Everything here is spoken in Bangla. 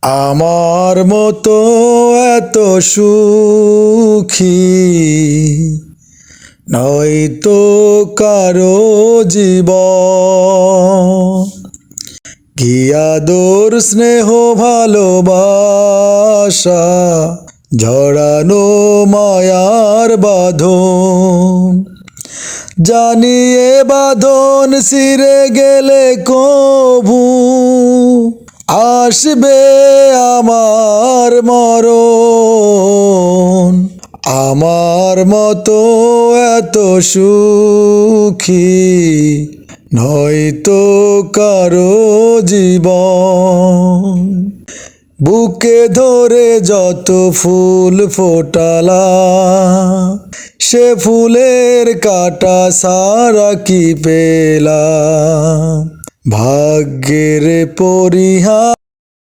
আমার মতো এত সুখী নয়তো কারো জীবন। কি আদর স্নেহ ভালোবাসা ঝরানো মায়ার বাঁধন। জানিয়ে বাঁধন ছিঁড়ে গেলে কভু আসবে আমার মরণ। আমার মতো এত সুখী নয়তো কারো জীবন। বুকে ধরে যত ফুল ফোটালা সে ফুলের কাঁটা সারা কি পেলাম। ভাগ্যের পরিহাস